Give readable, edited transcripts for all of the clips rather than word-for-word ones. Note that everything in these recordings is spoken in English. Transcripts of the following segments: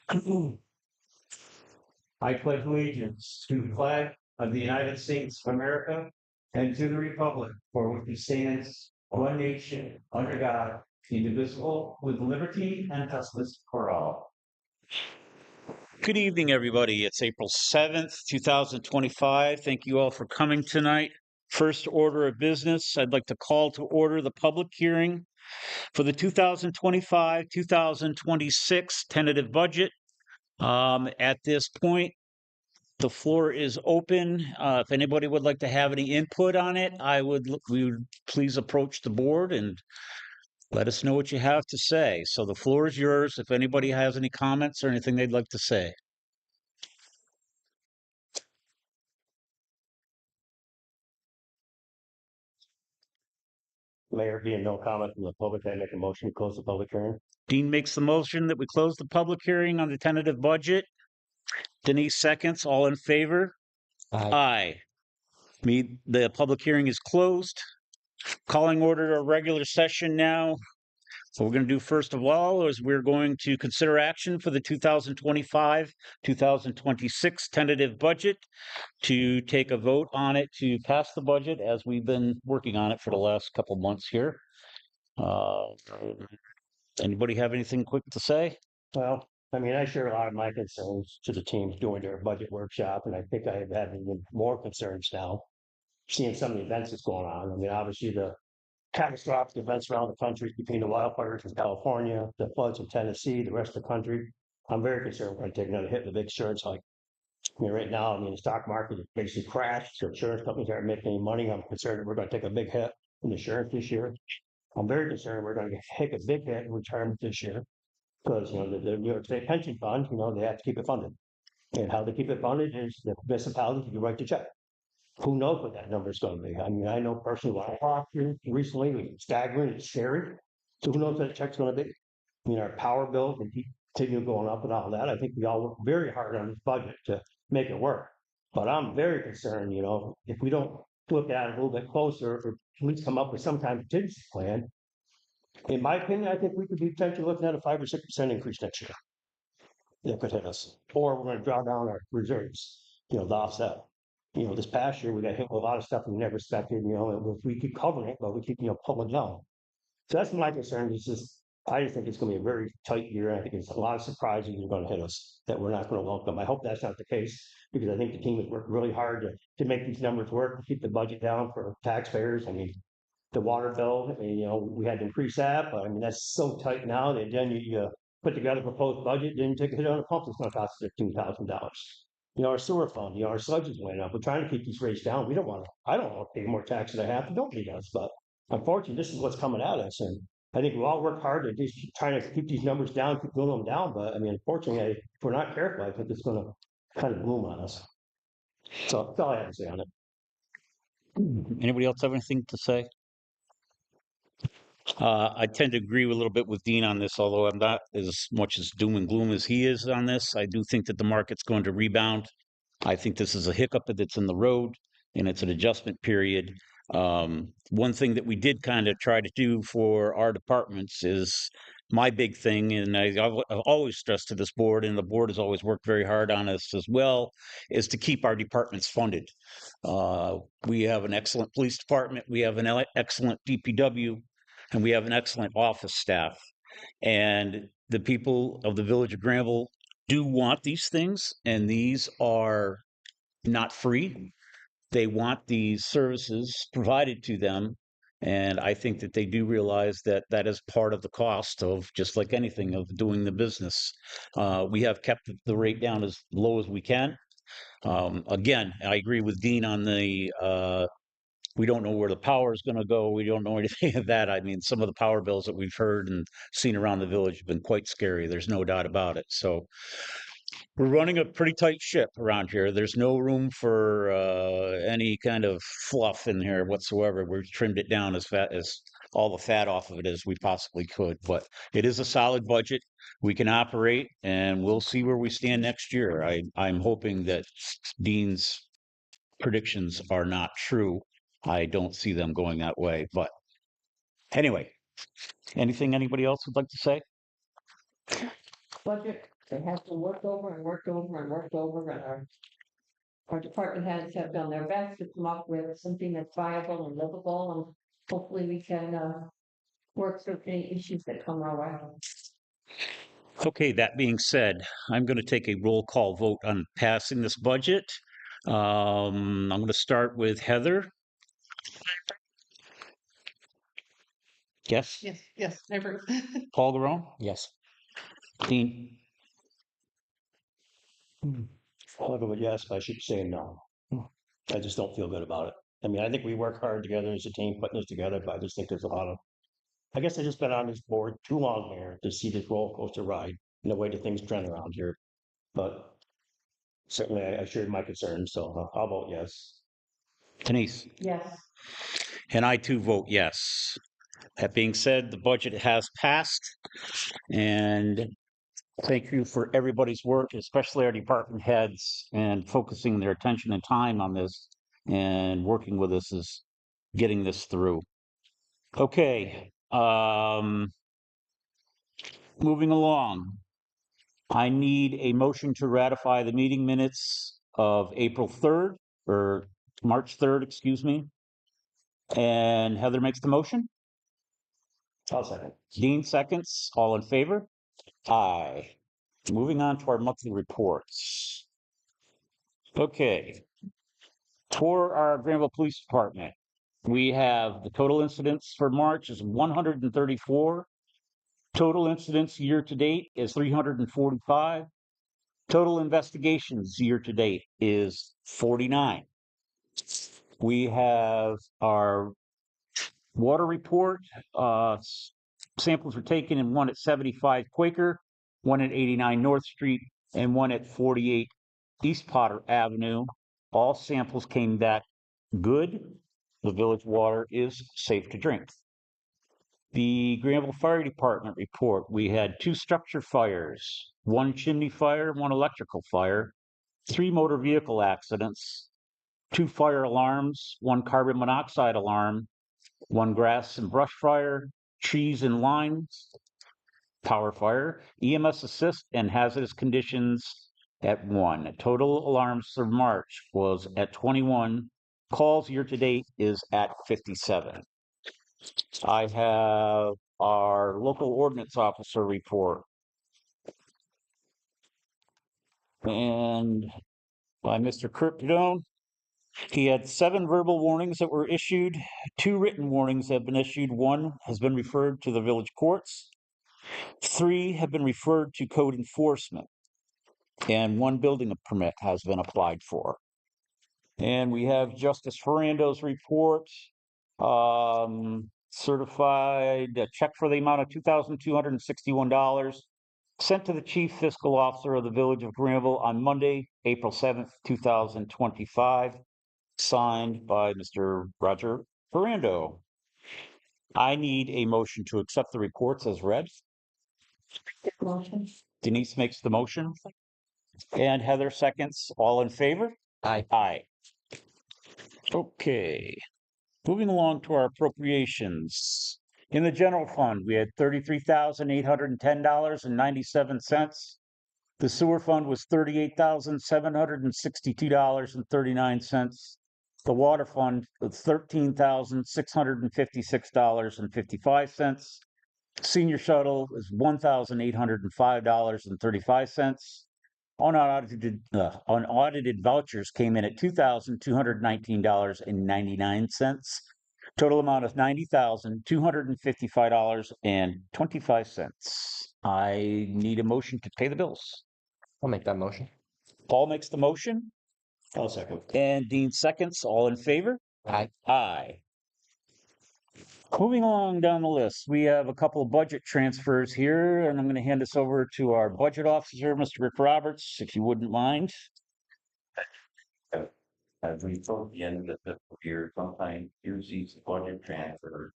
I pledge allegiance to the flag of the United States of America and to the republic for which it stands, one nation, under God, indivisible, with liberty and justice for all. Good evening, everybody. It's April 7th, 2025. Thank you all for coming tonight. First order of business, I'd like to call to order the public hearing for the 2025-2026 tentative budget. At this point, the floor is open. If anybody would like to have any input on it, we would please approach the board and let us know what you have to say. So the floor is yours. If anybody has any comments or anything they'd like to say. Mayor, being no comment from the public, I make a motion to close the public hearing. Dean makes the motion that we close the public hearing on the tentative budget. Denise seconds. All in favor? Aye. The public hearing is closed. Calling order a regular session now. So we're going to do first of all is we're going to consider action for the 2025-2026 tentative budget, to take a vote on it to pass the budget as we've been working on it for the last couple months here. Anybody have anything quick to say? Well, I mean, I share a lot of my concerns to the teams doing their budget workshop, and I think I have had even more concerns now, seeing some of the events that's going on. I mean, obviously the catastrophic events around the country between the wildfires in California, the floods in Tennessee, the rest of the country. I'm very concerned we're going to take another hit with big insurance. Like, I mean, right now, I mean, the stock market has basically crashed. So insurance companies aren't making any money. I'm concerned that we're going to take a big hit in insurance this year. I'm very concerned we're going to take a big hit in retirement this year, because the New York State Pension Fund, they have to keep it funded, and how they keep it funded is the municipalities can write the check. Who knows what that number is going to be? I mean, I know personally what I talked to recently, it's staggering, it's scary. So who knows what that check's going to be? I mean, our power bills and continue going up and all that. I think we all work very hard on this budget to make it work. But I'm very concerned, if we don't look at it a little bit closer, or at least come up with some kind of contingency plan. In my opinion, I think we could be potentially looking at a 5 or 6% increase next year. That could hit us, or we're going to draw down our reserves, to offset. This past year we got hit with a lot of stuff we never expected. We keep covering it, but we keep pulling down. So that's my concern. I just think it's going to be a very tight year. I think it's a lot of surprises are going to hit us that we're not going to welcome. I hope that's not the case, because I think the team has worked really hard to make these numbers work, and keep the budget down for taxpayers. I mean, the water bill, I mean, we had to increase that, but I mean, that's so tight now that then you put together a proposed budget, then take a hit on a pump, it's going to cost us $15,000. Our sewer fund, our sludge is going up. We're trying to keep these rates down. I don't want to pay more tax than I have to. Nobody does, but unfortunately, this is what's coming at us. And I think we all work hard to just trying to keep these numbers down, keep going them down. But I mean, unfortunately, if we're not careful, I think it's going to kind of bloom on us. So that's all I have to say on it. Anybody else have anything to say? I tend to agree a little bit with Dean on this, although I'm not as much as doom and gloom as he is on this. I do think that the market's going to rebound. I think this is a hiccup that's in the road, and it's an adjustment period. One thing that we did kind of try to do for our departments is my big thing, and I've always stressed to this board, and the board has always worked very hard on us as well, is to keep our departments funded. We have an excellent police department, we have an excellent DPW, and we have an excellent office staff. And the people of the Village of Granville do want these things, and these are not free. They want these services provided to them. And I think that they do realize that that is part of the cost of, just like anything, of doing the business. We have kept the rate down as low as we can. Again, I agree with Dean on the we don't know where the power is going to go. We don't know anything of that. I mean, some of the power bills that we've heard and seen around the village have been quite scary. There's no doubt about it. So we're running a pretty tight ship around here. There's no room for any kind of fluff in here whatsoever. We've trimmed it down as all the fat off of it as we possibly could. But it is a solid budget. We can operate, and we'll see where we stand next year. I'm hoping that Dean's predictions are not true. I don't see them going that way. But anyway, anything anybody else would like to say? Budget It has been worked over and worked over and worked over, and our department heads have done their best to come up with something that's viable and livable, and hopefully we can, work through any issues that come our way. Okay, that being said, I'm going to take a roll call vote on passing this budget. I'm going to start with Heather. Yes. Yes, never. Paul Garone? Yes. Dean? I'll go with yes, but I should say no. I just don't feel good about it. I mean, I think we work hard together as a team putting this together, but I just think there's a lot of, I guess I've just been on this board too long here to see this roller coaster ride and the way that things trend around here. But certainly I shared my concerns, so I'll vote yes. Denise? Yes, And I too vote yes. That being said, the budget has passed, and thank you for everybody's work, especially our department heads, and focusing their attention and time on this and working with us is getting this through. Okay, moving along. I need a motion to ratify the meeting minutes of April 3rd, or March 3rd, excuse me. And Heather makes the motion. I'll second. Dean seconds. All in favor? Aye. Moving on to our monthly reports. Okay. For our Granville Police Department, we have the total incidents for March is 134. Total incidents year to date is 345. Total investigations year to date is 49. We have our water report. Samples were taken in one at 75 Quaker, one at 89 North Street, and one at 48 East Potter Avenue. All samples came back good. The village water is safe to drink. The Granville Fire Department report, we had 2 structure fires, 1 chimney fire, 1 electrical fire, 3 motor vehicle accidents, 2 fire alarms, 1 carbon monoxide alarm, 1 grass and brush fire, trees and lines, power fire, EMS assist, and hazardous conditions at 1. Total alarms for March was at 21. Calls year to date is at 57. I have our local ordinance officer report. And by Mr. Kurt Padone, he had 7 verbal warnings that were issued. 2 written warnings have been issued. 1 has been referred to the village courts. 3 have been referred to code enforcement. And 1 building permit has been applied for. And we have Justice Ferrando's report. Certified a check for the amount of $2,261 sent to the Chief Fiscal Officer of the Village of Granville on Monday, April 7th, 2025, signed by Mr. Roger Ferrando. I need a motion to accept the reports as read. motion. Denise makes the motion. And Heather seconds. All in favor? Aye. Aye. Okay. Moving along to our appropriations. In the general fund, we had $33,810.97. The sewer fund was $38,762.39. The water fund was $13,656.55. Senior shuttle is $1,805.35. Unaudited vouchers came in at $2,219.99. Total amount of $90,255.25. I need a motion to pay the bills. I'll make that motion. Paul makes the motion I'll second. and Dean seconds. All in favor? Aye. Aye. Moving along down the list, we have a couple of budget transfers here, and I'm going to hand this over to our budget officer, Mr. Rick Roberts, if you wouldn't mind. As we told the end of the fiscal year, sometimes use these budget transfers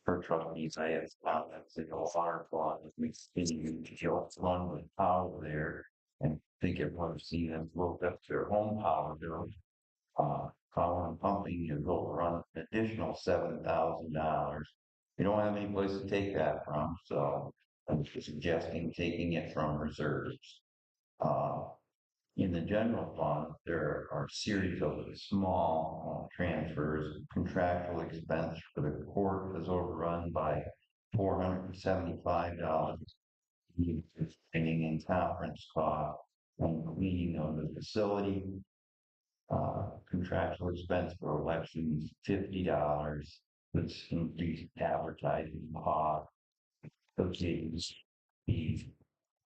for trustees. I have comments in the fire plot as we continue to just run with power there and think everyone see them look up their home power bill. Power and pumping is over on an additional $7,000. We don't have any place to take that from, so I'm suggesting taking it from reserves. Uh, in the general fund, there are a series of small transfers. Contractual expense for the court is overrun by $475. Training and conference cost and cleaning of the facility. Contractual expense for elections, $50. Let's increase advertising cost. Okay, the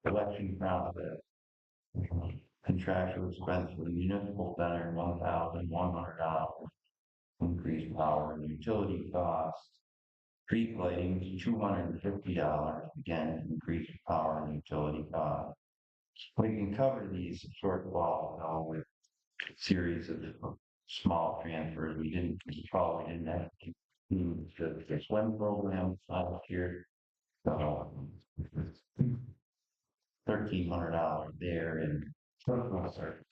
election process. Contractual expense for the municipal center, $1,100. Increased power and utility costs. Street lighting, $250. Again, increased power and utility costs. We can cover these shortfalls with a series of small transfers. We didn't have to do the swim program last year. So $1,300 there and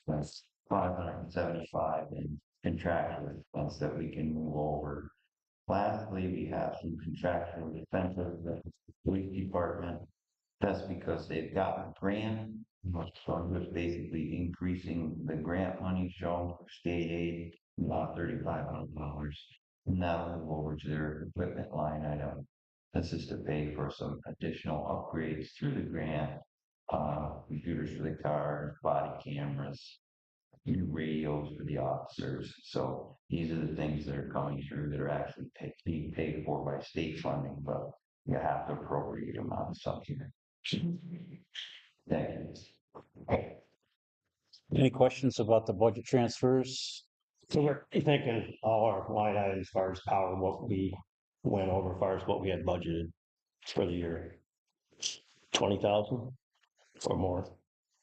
that's $575 in contractual expense that we can move over. Lastly, we have some contractual expenses that the police department. That's because they've gotten a grant. So I'm just basically increasing the grant money shown for state aid about $3,500. And that'll move over to their equipment line item. This is to pay for some additional upgrades through the grant, computers for the cars, body cameras, new radios for the officers. So these are the things that are coming through that are actually being paid for by state funding, but you have to appropriate them out of something. Thank you. Any questions about the budget transfers? So we're thinking all our line items as far as power, what we went over as far as what we had budgeted for the year. 20,000 or more.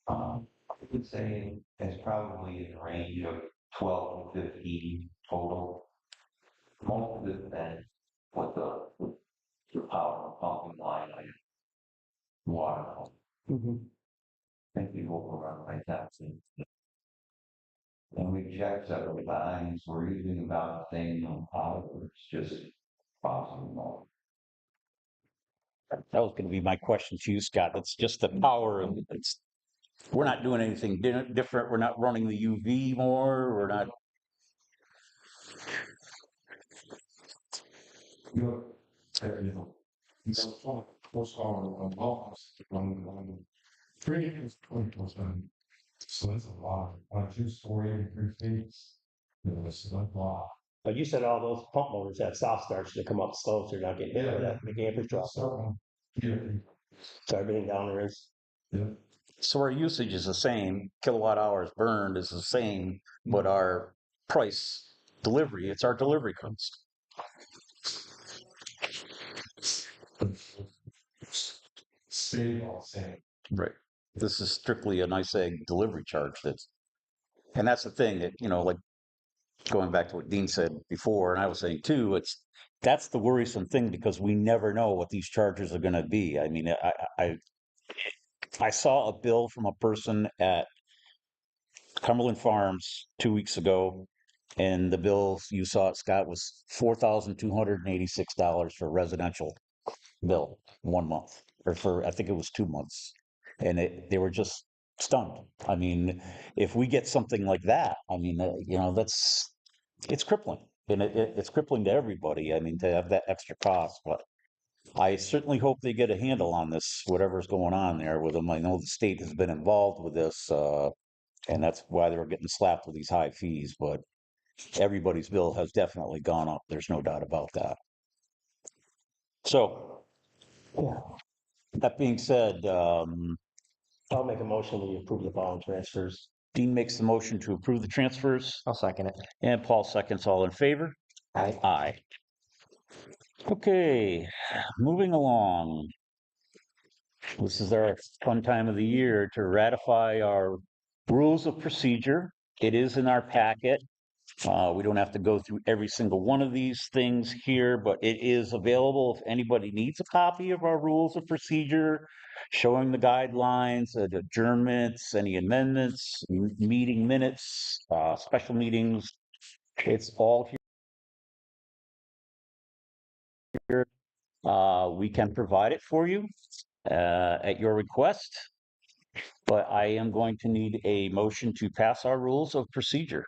I would say it's probably in the range of 12 to 15 total. Most of it then with the power pumping line item, water pump. I think we overrun like that. And we checked several times. We're using about the same on power. It's just possible. That was going to be my question to you, Scott. It's just the power. We're not doing anything different. We're not running the UV more. We're not. So that's a lot. On 2-story and 3 feet. That's a lot. But you said all those pump motors have soft starts to come up slow, so you're not getting hit with that big amperage drop. So everything down there is. So our usage is the same. Kilowatt hours burned is the same, but our price delivery, it's our delivery cost. Stay all same. Right. This is strictly a nice egg delivery charge. And that's the thing that, like going back to what Dean said before, and I was saying too, that's the worrisome thing because we never know what these charges are going to be. I mean, I saw a bill from a person at Cumberland Farms 2 weeks ago, and the bill you saw it, Scott, was $4,286 for a residential bill 1 month, or for I think it was 2 months, and they were just stunned. I mean, if we get something like that, I mean, it's crippling, and it's crippling to everybody. I mean, to have that extra cost, but I certainly hope they get a handle on this, whatever's going on there with them. I know the state has been involved with this, and that's why they're getting slapped with these high fees, but everybody's bill has definitely gone up. There's no doubt about that. So, that being said, I'll make a motion to approve the following transfers. Dean makes the motion to approve the transfers, I'll second it. and Paul seconds. All in favor? Aye. Aye. Okay, moving along. This is our fun time of the year to ratify our rules of procedure. It is in our packet. We don't have to go through every single one of these things here, but it is available if anybody needs a copy of our rules of procedure, showing the guidelines, the adjournments, any amendments, meeting minutes, special meetings. It's all here. We can provide it for you. at your request, but I am going to need a motion to pass our rules of procedure.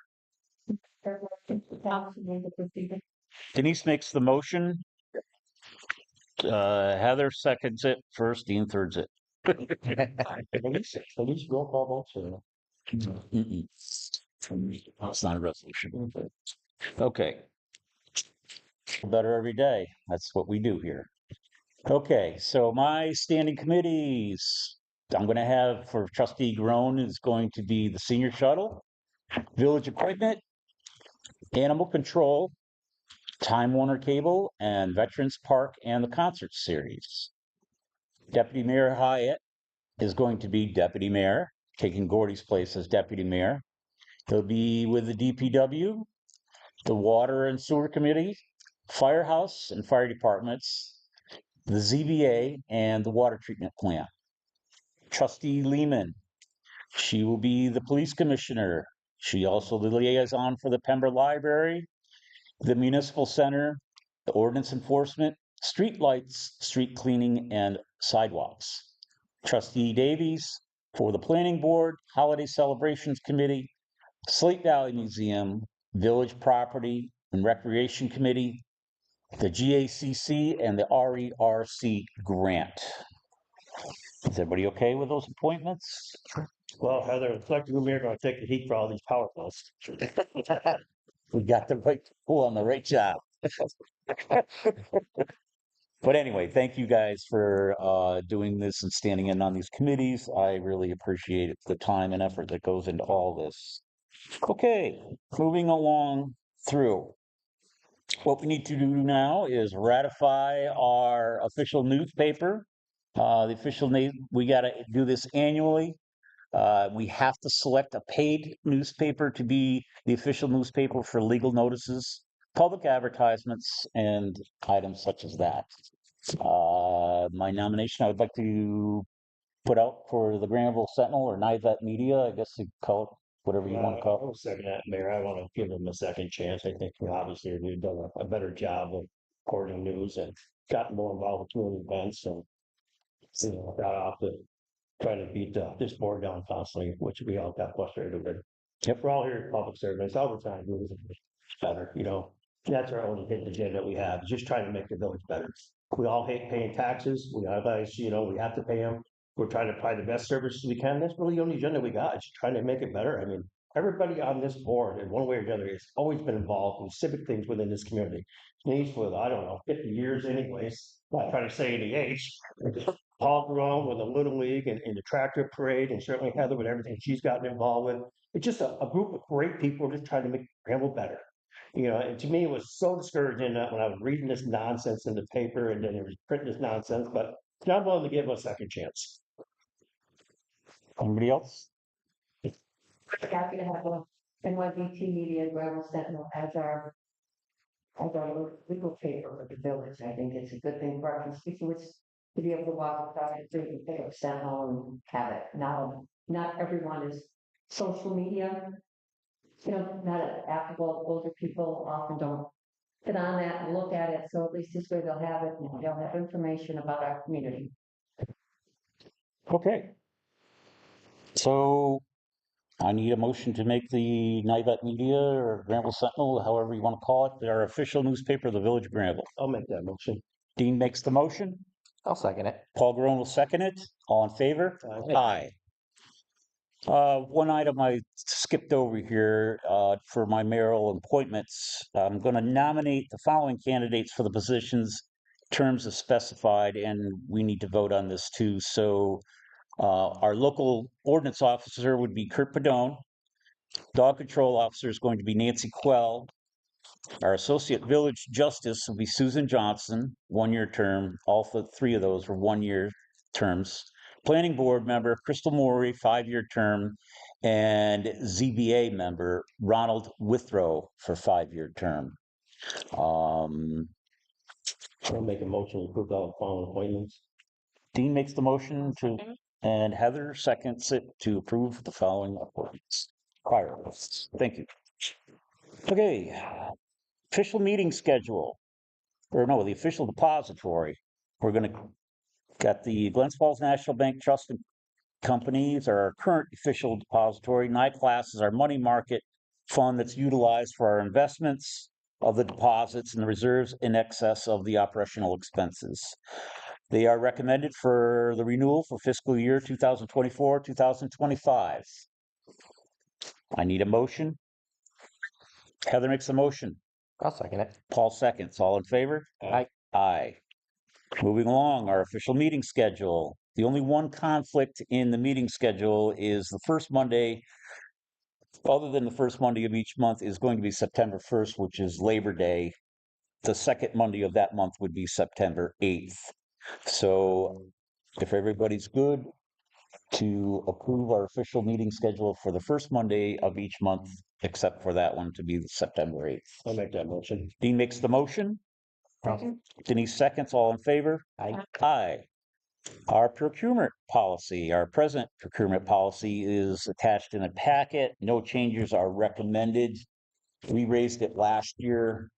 Denise makes the motion. Heather seconds it first, Dean thirds it. At least roll call votes. Mm-mm. It's not a resolution. Okay. Better every day. That's what we do here. Okay, so my standing committees, I'm going to have for trustee Groen is going to be the senior shuttle, village equipment, animal control, Time Warner Cable, and Veterans Park and the concert series. Deputy Mayor Hyatt is going to be deputy mayor, taking Gordy's place as deputy mayor. He'll be with the DPW, the Water and Sewer Committee, Firehouse and Fire Departments, the ZBA, and the Water Treatment Plant. Trustee Lehman, she will be the Police Commissioner. She also the liaison for the Pembroke Library, the Municipal Center, the Ordinance Enforcement, street lights, street cleaning, and sidewalks. Trustee Davies for the Planning Board, Holiday Celebrations Committee, Slate Valley Museum, Village Property and Recreation Committee, the GACC, and the RERC grant. Is everybody okay with those appointments? Well, Heather, it's like we're going to take the heat for all these power plants. We got the right people on the right job. But anyway, thank you guys for doing this and standing in on these committees. I really appreciate the time and effort that goes into all this. Okay, moving along through. What we need to do now is ratify our official newspaper. The official name, we got to do this annually. We have to select a paid newspaper to be the official newspaper for legal notices, public advertisements, and items such as that. My nomination I would like to put out for the Granville Sentinel or NYVT Media, I guess you call it whatever you want to call it. I'll second that, Mayor. I want to give them a second chance. I think obviously we've done a better job of reporting news and gotten more involved with community events and got off the trying to beat this board down constantly, which we all got frustrated with. If we're all here as public servants, all we're trying to do is better, That's our only hidden agenda we have, is just trying to make the village better. We all hate paying taxes. We otherwise, we have to pay them. We're trying to provide the best services we can. That's really the only agenda we got, is trying to make it better. I mean, everybody on this board, in one way or the other, has always been involved in civic things within this community. Denise, for, I don't know, 50 years anyways, not trying to say any age. Paul Grown with the Little League and the tractor parade, and certainly Heather with everything she's gotten involved with. It's just a group of great people just trying to make Granville better. And to me, it was so discouraging that when I was reading this nonsense in the paper and then it was printing this nonsense, but now I'm willing to give them a second chance. Anybody else? Happy to have a NYVT Media Granville Sentinel as our legal paper for the village. I think it's a good thing for our constituents to be able to walk outside and pick up Sentinel and have it. Now, not everyone is social media. Not applicable. Older people often don't get on that and look at it. So at least this way they'll have it and they'll have information about our community. Okay. So I need a motion to make the NYVT Media or Granville Sentinel, however you want to call it, our official newspaper of the Village of Granville. I'll make that motion. Dean makes the motion. I'll second it. Paul Groen will second it. All in favor? Aye. One item I skipped over here for my mayoral appointments. I'm going to nominate the following candidates for the positions, terms as specified, and we need to vote on this too. So our local ordinance officer would be Kurt Padone. Dog control officer is going to be Nancy Quell. Our associate village justice will be Susan Johnson, 1-year term. All three of those were 1-year terms. Planning board member Crystal Morey, 5-year term, and ZBA member Ronald Withrow for 5-year term. I'll make a motion to approve all the following appointments. Dean makes the motion to, and Heather seconds it to approve the following appointments. Prior lists. Thank you. Okay, official meeting schedule, or no, the official depository. We're going to Got the Glens Falls National Bank Trust and Companies are our current official depository. NICLAS is our money market fund that's utilized for our investments of the deposits and the reserves in excess of the operational expenses. They are recommended for the renewal for fiscal year 2024, 2025. I need a motion. Heather makes a motion. I'll second it. Paul seconds. All in favor? Aye. Aye. Moving along, our official meeting schedule. The only one conflict in the meeting schedule is the first Monday, other than the first Monday of each month, is going to be September 1st, which is Labor Day. The second Monday of that month would be September 8th. So if everybody's good to approve our official meeting schedule for the first Monday of each month, except for that one to be September 8th. I'll make that motion. Dean makes the motion. Second. Denise seconds. All in favor? Aye. Aye. Our procurement policy, our present procurement policy is attached in a packet. No changes are recommended. We raised it last year,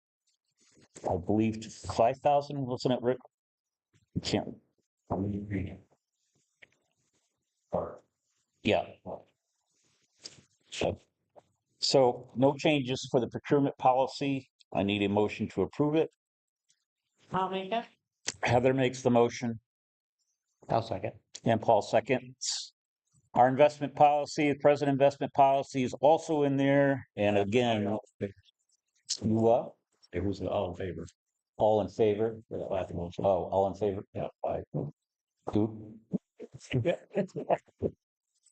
I believe, to 5,000, wasn't it, Rick? I can't. Yeah. So no changes for the procurement policy. I need a motion to approve it. I'll make it. Heather makes the motion. I'll second. And Paul seconds. Our investment policy, the present investment policy is also in there. And again, you what? It was all in favor. All in favor? For that last motion. Oh, all in favor? Yeah, aye. Who?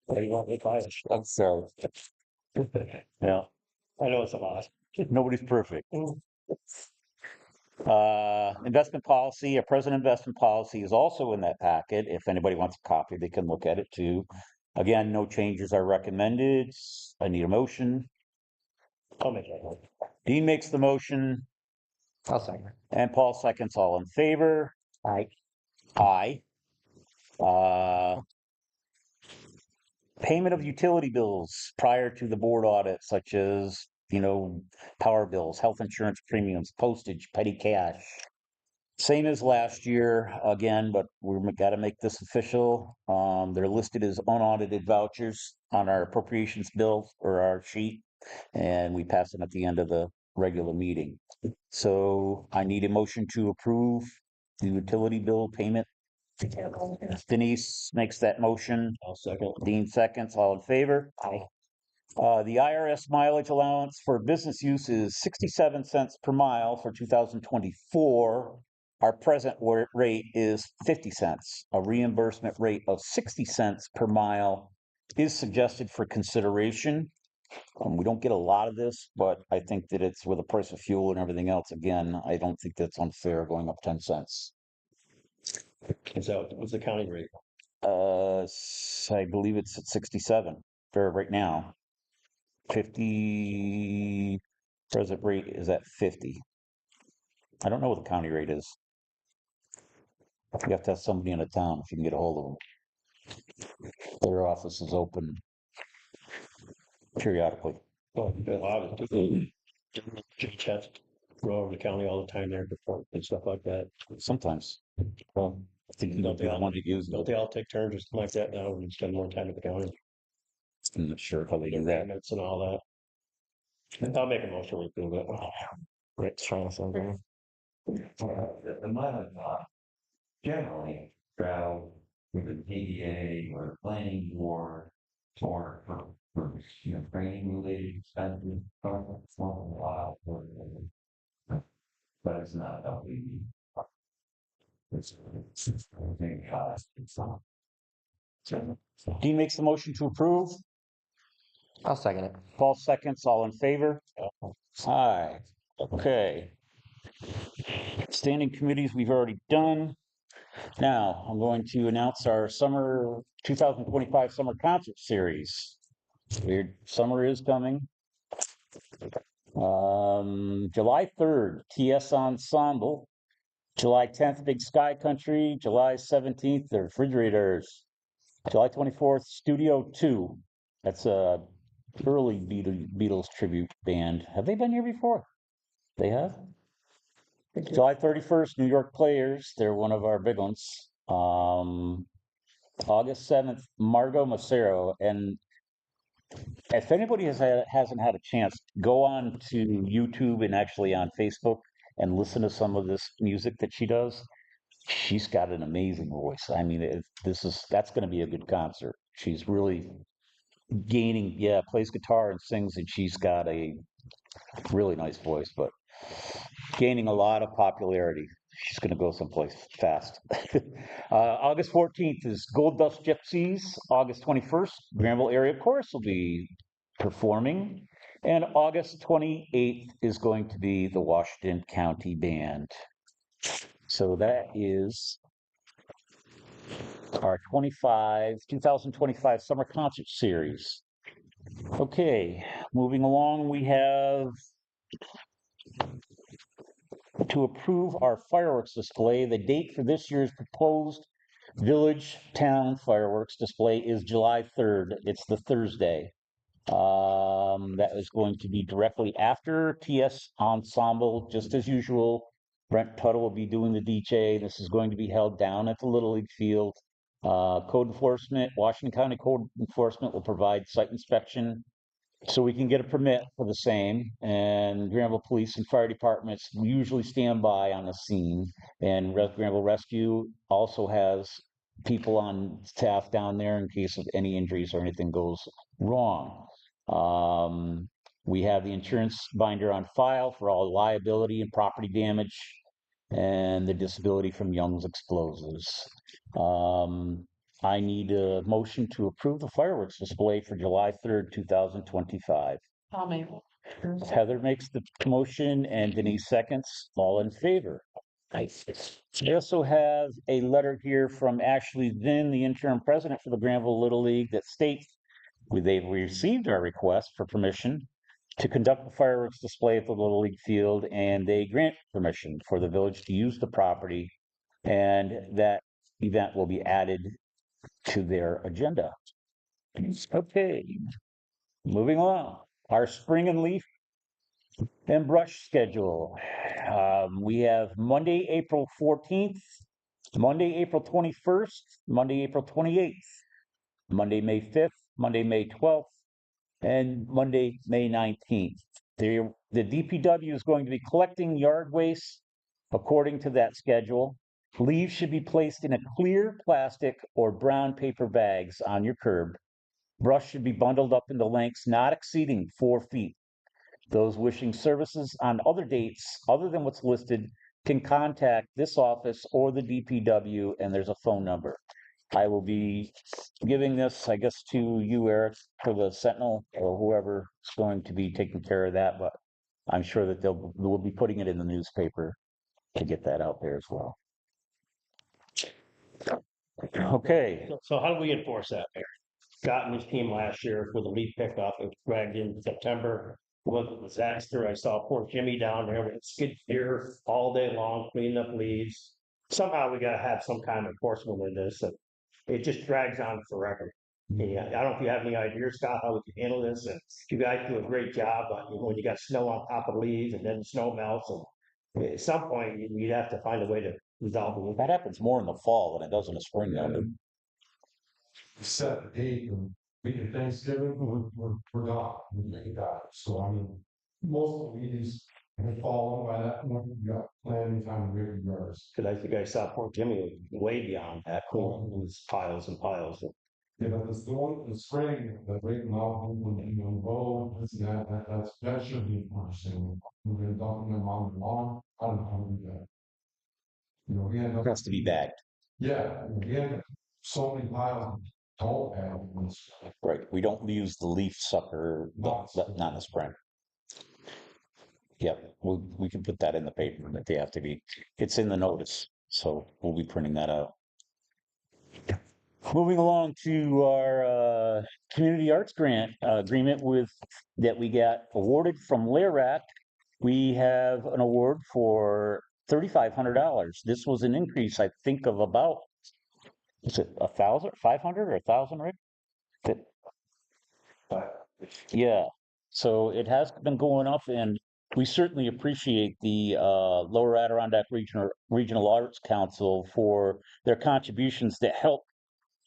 What do you want me to buy it? I'm sorry. Yeah, I know it's a lot. nobody's perfect. Investment policy, a present investment policy is also in that packet. If anybody wants a copy, they can look at it too. Again, no changes are recommended. I need a motion. I'll make that one. Dean makes the motion I'll second. and Paul seconds. All in favor? Aye. Aye. Payment of utility bills prior to the board audit, such as, power bills, health insurance premiums, postage, petty cash. Same as last year, again, but we've got to make this official. They're listed as unaudited vouchers on our appropriations bill or our sheet, and we pass them at the end of the regular meeting. So I need a motion to approve the utility bill payment. Denise makes that motion. I'll second. Dean seconds. All in favor? Aye. The IRS mileage allowance for business use is 67 cents per mile for 2024. Our present rate is 50 cents. A reimbursement rate of 60 cents per mile is suggested for consideration. We don't get a lot of this, but I think that it's with the price of fuel and everything else. Again, I don't think that's unfair going up 10 cents. So what's the county rate? I believe it's at 67 for right now. 50, present rate is at 50. I don't know what the county rate is. You have to have somebody in a town if you can get a hold of them. Their office is open periodically. Oh, a lot of it. Chats go over the county all the time there and stuff like that. Sometimes. Well, I think you don't be the one to use Don't it. they all take turns or something like that now and spend more time at the county? I'm not sure how they do that. Payments and all that. I'll make a motion to approve it. Rick's trying to something. The money, generally travel with the PDA or planning board or for training related expenses, it's not a while. But it's not that we. It's big cost. It's not. Dean makes the motion to approve. I'll second it. Paul seconds. All in favor? Aye. Okay. Standing committees we've already done. Now, I'm going to announce our summer 2025 summer concert series. Weird summer is coming. July 3rd, TS Ensemble. July 10th, Big Sky Country. July 17th, the Refrigerators. July 24th, Studio 2. That's a early Beatles tribute band. Have they been here before? They have? July 31st, New York Players. They're one of our big ones. August 7th, Margot Macero. And if anybody hasn't had a chance, go on to YouTube and actually on Facebook and listen to some of this music that she does. She's got an amazing voice. I mean, that's going to be a good concert. She's really gaining, yeah, plays guitar and sings, and she's got a really nice voice, but gaining a lot of popularity. She's going to go someplace fast. August 14th is Gold Dust Gypsies. August 21st, Granville Area Chorus will be performing. And August 28th is going to be the Washington County Band. So that is our 2025 Summer Concert Series. Okay, moving along, we have to approve our fireworks display. The date for this year's proposed Village Town fireworks display is July 3rd. It's the Thursday. That is going to be directly after TS Ensemble, just as usual. Brent Tuttle will be doing the DJ. This is going to be held down at the Little League Field. Code enforcement, Washington County Code Enforcement will provide site inspection so we can get a permit for the same. And Granville Police and Fire Departments usually stand by on the scene. And Granville Rescue also has people on staff down there in case of any injuries or anything goes wrong. We have the insurance binder on file for all liability and property damage and the disability from Young's explosives. I need a motion to approve the fireworks display for July 3rd, 2025. I'll make. Heather makes the motion and Denise seconds. All in favor? Nice. I also have a letter here from Ashley Zinn, the interim president for the Granville Little League, that states they've received our request for permission to conduct the fireworks display at the Little League field, and they grant permission for the village to use the property, and that event will be added to their agenda. Okay, moving on. Our spring and leaf and brush schedule. We have Monday, April 14th, Monday, April 21st, Monday, April 28th, Monday, May 5th, Monday, May 12th, and Monday, May 19th. The DPW is going to be collecting yard waste according to that schedule. Leaves should be placed in a clear plastic or brown paper bags on your curb. Brush should be bundled up into lengths not exceeding 4 feet. Those wishing services on other dates other than what's listed can contact this office or the DPW, and there's a phone number. I will be giving this, I guess, to you, Eric, for the Sentinel or whoever is going to be taking care of that, but I'm sure that we'll be putting it in the newspaper to get that out there as well. Okay. So how do we enforce that, Mayor? Scott and his team last year for the leaf pickup, it dragged in September, was a disaster. I saw poor Jimmy down there with skid steer all day long, cleaning up leaves. Somehow we gotta have some kind of enforcement in this, and it just drags on forever. Yeah, I don't know if you have any ideas, Scott, how we can handle this, and you guys do a great job, but when you got snow on top of leaves and then the snow melts, and at some point, you'd have to find a way to resolve it. That happens more in the fall than it does in the spring, though. Set the date and week of Thanksgiving, we're gone. We make that. So I mean, most of these have fallen by that point. We got planning time to rear yards. Cause I think I saw poor Jimmy way beyond that, cool, it was piles and piles. Yeah, but the storm, the spring, the great mountain, road, this and that should be interesting. We're gonna dump them on the lawn. I don't know how to do that. You know, we end It up, has to be bagged. yeah, we end up so many piles. Don't have this. Right. We don't use the leaf sucker, not in the spring. Yep. We can put that in the paper that they have to be. It's in the notice. So we'll be printing that out. Moving along to our community arts grant agreement that we got awarded from LARAC. We have an award for $3,500. This was an increase, I think, of about, is it 1,000, 500 or 1,000, Rick? Yeah. So it has been going up, and we certainly appreciate the Lower Adirondack Regional Arts Council for their contributions that help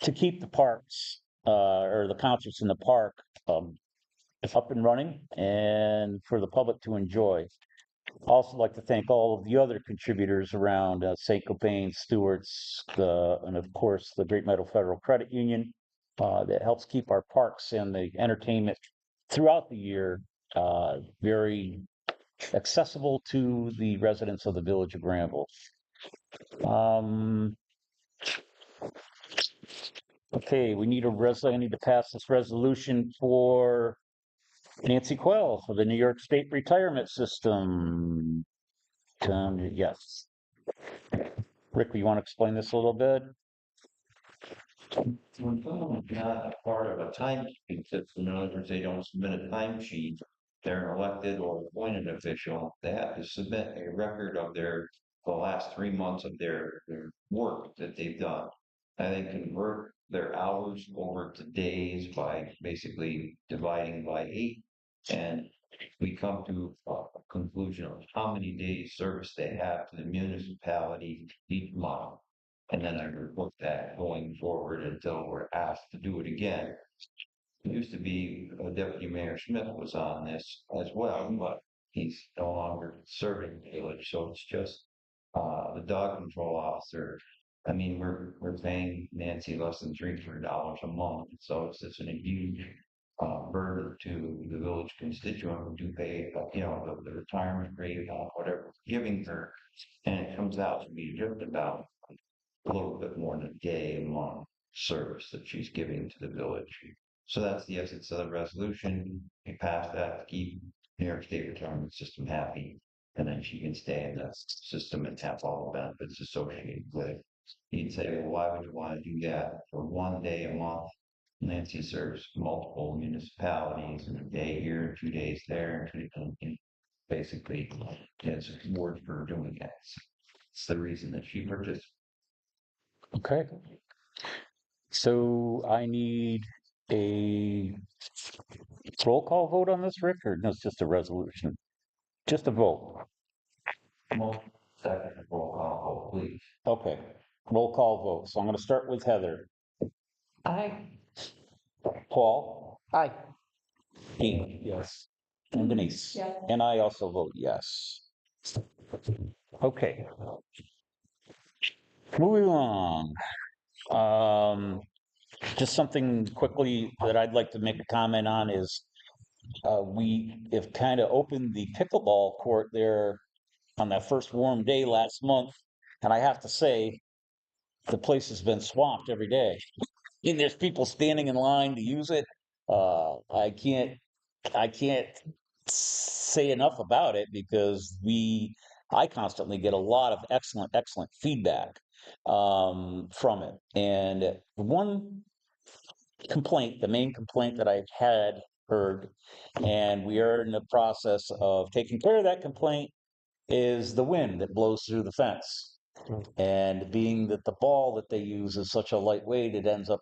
to keep the parks or the concerts in the park um, up and running and for the public to enjoy. Also like to thank all of the other contributors around St. Cobain, Stewart's, and of course the Great Meadow Federal Credit Union that helps keep our parks and the entertainment throughout the year very accessible to the residents of the Village of Granville. Um, okay, we need I need to pass this resolution for Nancy Quell for the New York State Retirement System. Yes. Rick, you want to explain this a little bit? When someone's not a part of a timesheet system, in other words, they don't submit a timesheet, they're an elected or appointed official, they have to submit a record of the last 3 months of their work that they've done. And they convert their hours over to days by basically dividing by 8. And we come to a conclusion of how many days service they have to the municipality each month. And then I report that going forward until we're asked to do it again. It used to be Deputy Mayor Smith was on this as well, but he's no longer serving the village, so it's just the dog control officer. I mean, we're paying Nancy less than $300 a month, so it's a huge burden to the village constituent who do pay, the retirement rate, whatever, giving her, and it comes out to be just about a little bit more than a day a month service that she's giving to the village. So that's the essence of the resolution. We pass that to keep New York State retirement system happy, and then she can stay in the system and have all the benefits associated with it. You'd say, well, why would you want to do that for 1 day a month? Nancy serves multiple municipalities in a day here, 2 days there, and basically it's a reward for doing that. It's the reason that she purchased. Okay. So I need a roll call vote on this, Rick, or no, it's just a resolution? Just a vote. Second roll call, please. Okay. Roll call vote. So I'm going to start with Heather. Aye. Paul? Aye. Dean? Yes. And Denise? Yeah. And I also vote yes. Okay. Moving along. Just something quickly that I'd like to make a comment on is we have kind of opened the pickleball court there on that first warm day last month. And I have to say, the place has been swamped every day. And there's people standing in line to use it. I can't say enough about it because I constantly get a lot of excellent feedback from it. And one complaint, the main complaint that I've had heard, and we are in the process of taking care of that complaint, is the wind that blows through the fence. And being that the ball that they use is such a lightweight, it ends up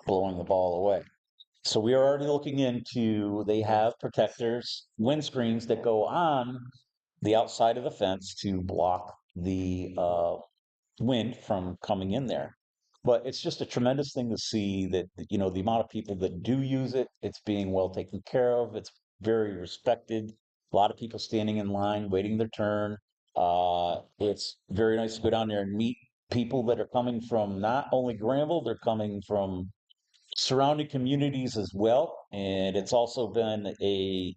blowing the ball away. So we are already looking into, they have protectors, windscreens that go on the outside of the fence to block the wind from coming in there. But it's just a tremendous thing to see that, the amount of people that do use it, it's being well taken care of. It's very respected. A lot of people standing in line, waiting their turn. It's very nice to go down there and meet people that are coming from not only Granville, they're coming from surrounding communities as well. And it's also been a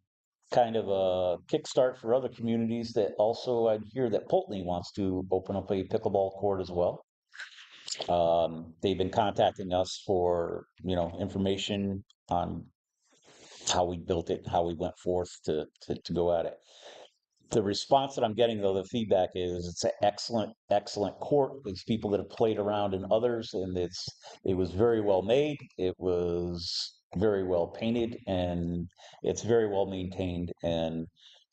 kind of a kickstart for other communities that also I hear that Pulteney wants to open up a pickleball court as well. They've been contacting us for, information on how we built it, how we went forth to go at it. The response that I'm getting, though, the feedback is it's an excellent court. These people that have played around in others, and it was very well made. It was very well painted, and it's very well maintained. And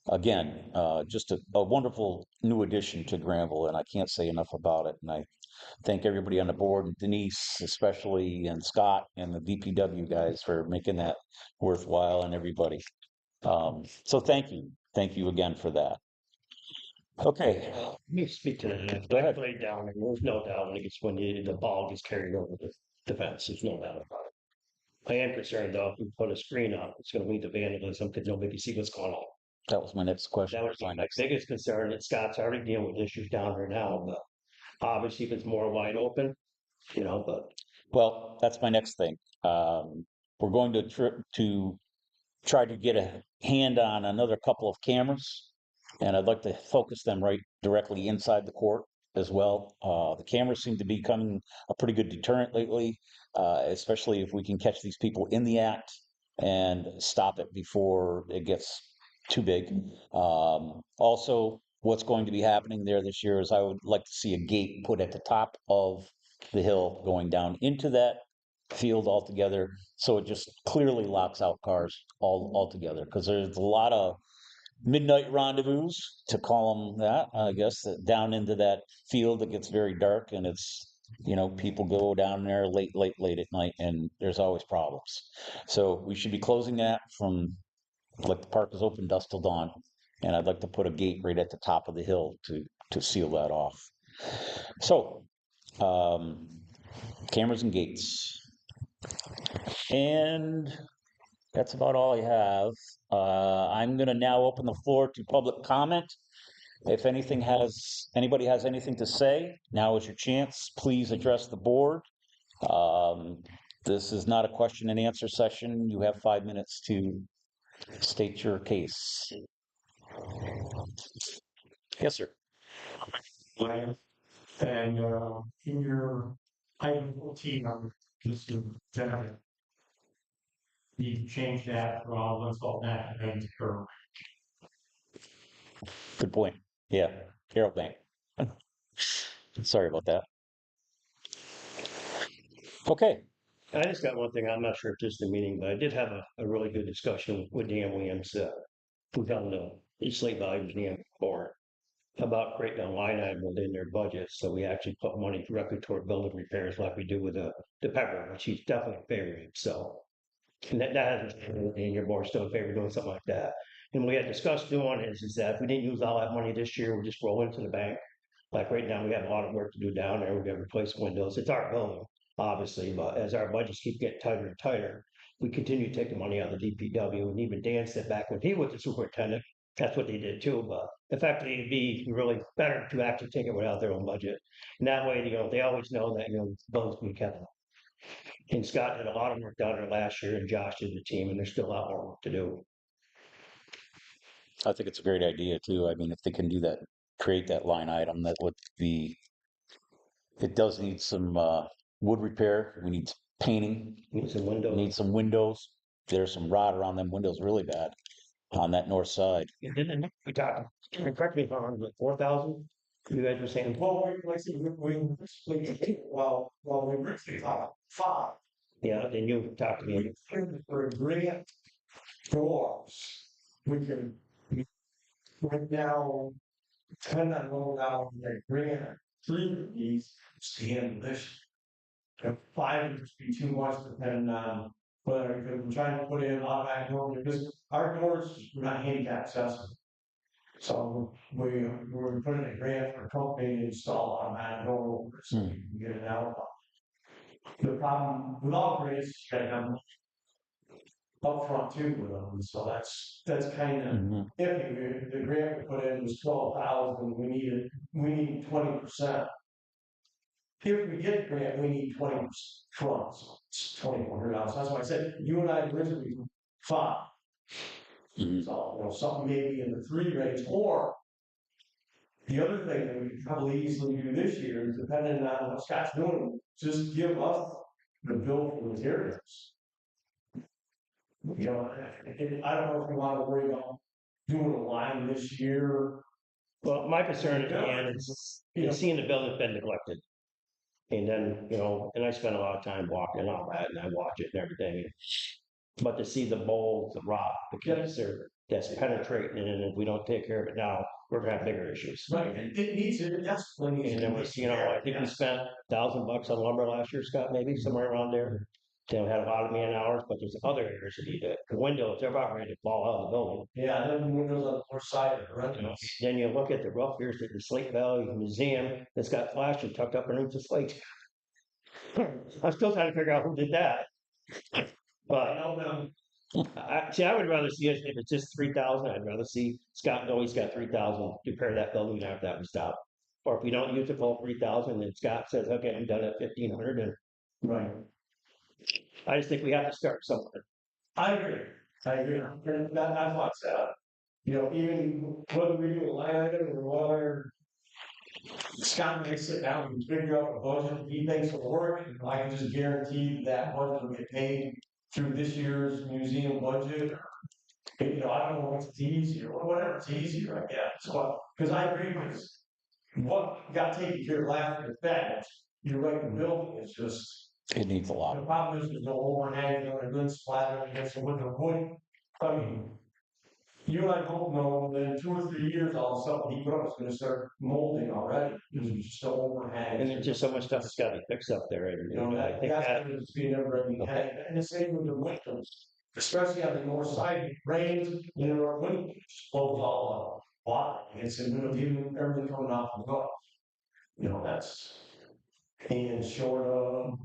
again, just a wonderful new addition to Granville, and I can't say enough about it. And I thank everybody on the board, and Denise especially, and Scott, and the DPW guys for making that worthwhile, and everybody. So thank you. thank you again for that. Okay, Let me speak to that. Go ahead. I played down, and there's no doubt when the ball gets carried over the fence, there's no doubt about it. I am concerned though, if we put a screen up, it's gonna lead to vandalism because nobody can see what's going on. that was my next question. That would be my biggest concern, that Scott's already dealing with issues down there now, but obviously if it's more wide open, but Well, that's my next thing. We're going to try to get a hand on another couple of cameras, and I'd like to focus them right directly inside the court as well. The cameras seem to be becoming a pretty good deterrent lately, especially if we can catch these people in the act and stop it before it gets too big. Also, what's going to be happening there this year is I would like to see a gate put at the top of the hill going down into that field altogether, so it just clearly locks out cars altogether, because there's a lot of midnight rendezvous, to call them that, I guess, that down into that field that gets very dark, and it's, people go down there late at night, and there's always problems. So we should be closing that from, like, the park is open dusk till dawn, and I'd like to put a gate right at the top of the hill to seal that off. So, cameras and gates. And that's about all I have. I'm going to now open the floor to public comment. If anybody has anything to say, now is your chance. Please address the board. This is not a question and answer session. You have 5 minutes to state your case. Yes, sir. plan. And in your item 14, just to generate, you change that from let's call that and curve. Good point. Yeah, Carol Bank. Sorry about that. Okay. I just got one thing. I'm not sure if this is the meeting, but I did have a really good discussion with Dan Williams, who's on the East Lake Valley Museum board, about creating a line item within their budget. So we actually put money directly toward building repairs like we do with the pepper, which he's definitely favoring. So, and that hasn't, and your board's still in favor of doing something like that. And we had discussed doing is that if we didn't use all that money this year, we just roll into the bank. Like right now, we have a lot of work to do down there. We've got to replace windows. It's our building, obviously, but as our budgets keep getting tighter and tighter, we continue to take the money out of the DPW. And even Dan said back when he was the superintendent, that's what they did too. But effectively, it'd be really better to actually take it without their own budget. And that way, they always know that, the building's being kept up. And Scott did a lot of work down there last year, and Josh did the team, and there's still a lot more work to do. I think it's a great idea too. I mean, if they can do that, create that line item, that would be, it does need some wood repair. We need painting, Need some windows. need some windows. There's some rot around them windows really bad on that north side. And then we talked, correct me if I'm wrong, but 4,000? You guys were saying, Well, we originally thought 5. yeah, then you talked to me. For a grant doors, we can right now, depend on rolling out the grant, 3 of these stand this. And 5 would just be too much depending on whether, because we're trying to put in automatic door, because our doors are not handicap accessible. So we're putting a grant for a company to install automatic door openers, so we can get it out. The problem with all grants, you gotta have upfront too with them, so that's kind of iffy. The grant we put in was 12,000. We need 20%. If we get the grant, we need 20% funds. It's $2,400. That's why I said you and I originally 5. So something maybe in the 3 range, or the other thing that we could probably easily do this year is, depending on what Scott's doing, just give us the bill for materials. I don't know if we want to worry about doing a line this year. Well, my concern again is seeing the building's been neglected. And then, and I spend a lot of time walking and all that, and I watch it and everything. But to see the mold, the rot, the cancer that's penetrating, and if we don't take care of it now, we're gonna have bigger issues. Right, it needs it, that's plenty. And then I think we spent $1,000 on lumber last year, Scott, maybe somewhere around there. They don't have a lot of man hours, but there's other areas that need it. The windows, they're about ready to fall out of the building. Yeah, and then windows on the north side of the rentals. Then you look at the roof, here's the Slate Valley Museum, that's got flashing tucked up underneath the slate. I'm still trying to figure out who did that. But I would rather see it if it's just 3,000. I'd rather see Scott know he's got 3,000 to repair that building after that was stopped. Or if we don't use the full 3,000, then Scott says, okay, I'm done at 1,500. And Right. I just think we have to start somewhere. I agree. And that's why I said, even whether we do a line item or whether Scott may sit down and figure out a budget he thinks will work, and I can just guarantee that budget will get paid through this year's museum budget. I don't know what's easier, or whatever's easier, I guess. Because I agree with what got taken care of last year, that you're right, the building is just. It needs a lot. The problem is there's no overhang, a good splatter against the window wood. I mean, you and I both know that in 2 or 3 years, all of a sudden, he put up is gonna start molding already. There's just no overhang. And there's just so much stuff that's got to be fixed up there. And I think That's that, gonna just be never ending. And the same with the windows, especially on the north side, it rains, our windows blows all water. It's even everything coming off the roof. That's. And short of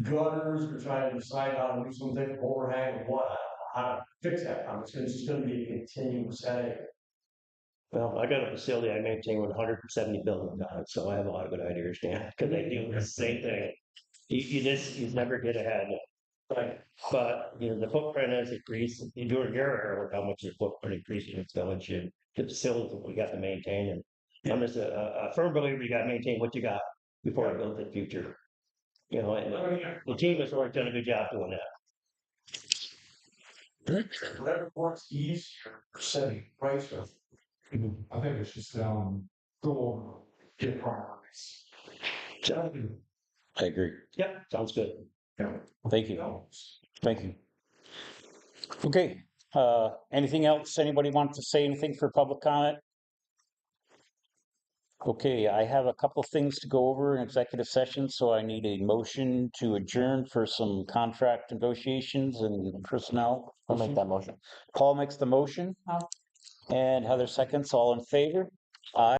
gutters, we're trying to decide how to do something overhang or what, how to fix that. It's just gonna be a continuous headache. well, I got a facility I maintain with 170 buildings on it, so I have a lot of good ideas, Dan, because they do the same thing. You never get ahead. Right. But, the footprint has increased. You do your area with how much your footprint increased in its village and the facilities that we got to maintain. And I'm just a firm believer you got to maintain what you got before you build the future. And the team has already done a good job doing that. Whatever works easier for setting price with. I think it's just go over, get priorities. I agree. Yep, sounds good. Thank you. Thank you. Okay, anything else? Anybody want to say anything for public comment? Okay, I have a couple things to go over in executive session, so I need a motion to adjourn for some contract negotiations and personnel. I'll make that motion. Paul makes the motion. And Heather seconds, all in favor? Aye.